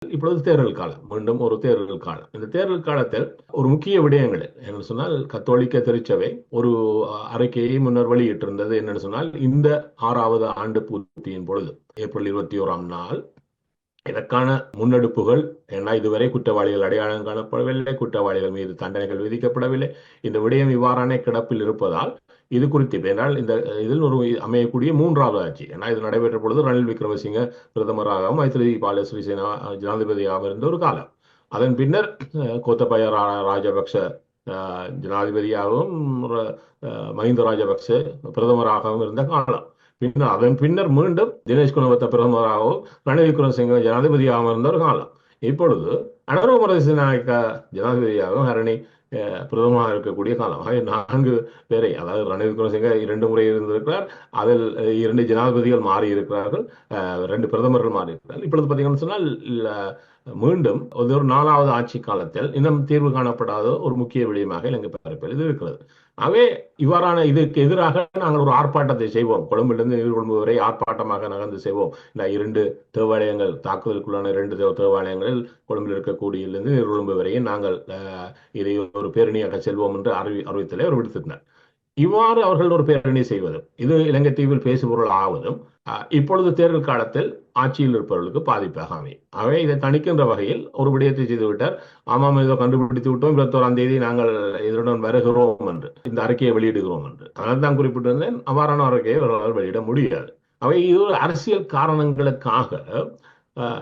இப்பொழுது தேர்தல் காலம், மீண்டும் ஒரு தேர்தல் காலம். இந்த தேர்தல் காலத்தில் ஒரு முக்கிய விடயங்கள் என்று சொன்னால், கத்தோலிக்க திருச்சபை ஒரு அறிக்கையை முன்னர் வெளியிட்டிருந்தது. என்னென்னு சொன்னால், இந்த 6வது ஆண்டு பூர்த்தியின் பொழுது ஏப்ரல் 21ஆம் நாள் இதற்கான முன்னெடுப்புகள், ஏன்னா இதுவரை குற்றவாளிகள் அடையாளம் காணப்படவில்லை, குற்றவாளிகள் மீது தண்டனைகள் விதிக்கப்படவில்லை. இந்த விடயம் இவ்வாறான கிடப்பில் இருப்பதால் இது குறித்து என்றால் இந்த இதில் ஒரு அமையக்கூடிய 3வது ஆட்சி, ஏன்னா இது நடைபெற்ற பொழுது ரணில் விக்ரமசிங்க பிரதமராகவும் மைத்ரிபால சிறிசேனா ஜனாதிபதியாகவும் இருந்த ஒரு காலம். அதன் பின்னர் கோத்தபய ராஜபக்ச ஜனாதிபதியாகவும் மஹிந்த ராஜபக்ச பிரதமராகவும் இருந்த காலம். பின்னர் அதன் பின்னர் மீண்டும் தினேஷ் குணவர்த்த பிரதமராகவும் ரணில் விக்ரமசிங்க ஜனாதிபதியாகவும் இருந்த ஒரு காலம். இப்பொழுது அனுர திசாநாயக்க ஜனாதிபதியாகவும் ஹரணி பிரதமராக இருக்கக்கூடிய காலம். 4 பேரை, அதாவது ரணில் விக்ரமசிங்க 2 முறை இருந்திருக்கிறார், அதில் 2 ஜனாதிபதிகள் மாறி இருக்கிறார்கள், 2 பிரதமர்கள் மாறி இருக்கிறார்கள். இப்பொழுது பார்த்தீங்கன்னு சொன்னால் மீண்டும் ஒரு 4வது ஆட்சி காலத்தில் இன்னும் தீர்வு காணப்படாத ஒரு முக்கிய விடயமாக இலங்கை பரப்பில் இது இருக்கிறது. ஆகவே இவ்வாறான இதற்கு எதிராக நாங்கள் ஒரு ஆர்ப்பாட்டத்தை செய்வோம். கொழும்பிலிருந்து நீர்கொழும்பு வரை ஆர்ப்பாட்டமாக நகர்ந்து செய்வோம். இந்த 2 தேவாலயங்கள், தாக்குதலுக்குள்ளான 2 தேவாலயங்களில் கொழும்பில் இருக்கக்கூடியிலிருந்து நீர்கொழும்பு வரையும் நாங்கள் இதை ஒரு பேரணியாக செல்வோம் என்று அறிவித்தலை அவர் விடுத்திருந்தார். இவ்வாறு அவர்கள் ஒரு பேரணி செய்வதும், இது இலங்கை தீவில் பேசுபொருள் ஆவதும் இப்பொழுது தேர்தல் காலத்தில் ஆட்சியில் இருப்பவர்களுக்கு பாதிப்பாக அமையும். ஆகவே இதை தணிக்கின்ற வகையில் ஒரு விடயத்தை செய்துவிட்டார். ஆமாம், ஏதோ கண்டுபிடித்து விட்டோம், 21ஆம் தேதி நாங்கள் இதனுடன் வருகிறோம் என்று, இந்த அறிக்கையை வெளியிடுகிறோம் என்று. அதனால் தான் குறிப்பிட்டிருந்தேன், அவ்வாறான அறிக்கையை அவர்களால் வெளியிட முடியாது. அவை இது அரசியல் காரணங்களுக்காக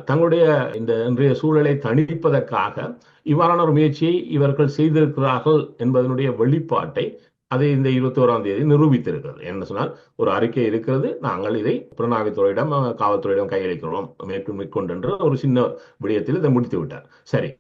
தங்களுடைய இந்த இன்றைய சூழலை தணிப்பதற்காக இவ்வாறான ஒரு முயற்சியை இவர்கள் செய்திருக்கிறார்கள் என்பதனுடைய வெளிப்பாட்டை அதை இந்த 21ஆம் தேதி நிரூபித்திருக்கிறது. என்ன சொன்னால், ஒரு அறிக்கை இருக்கிறது, நாங்கள் இதை புலனாய்வுத்துறையிடம் காவல்துறையிடம் கையளிக்கிறோம் மேற்கொண்டு என்று ஒரு சின்ன விடயத்தில் இதை முடித்து விட்டார். சரி,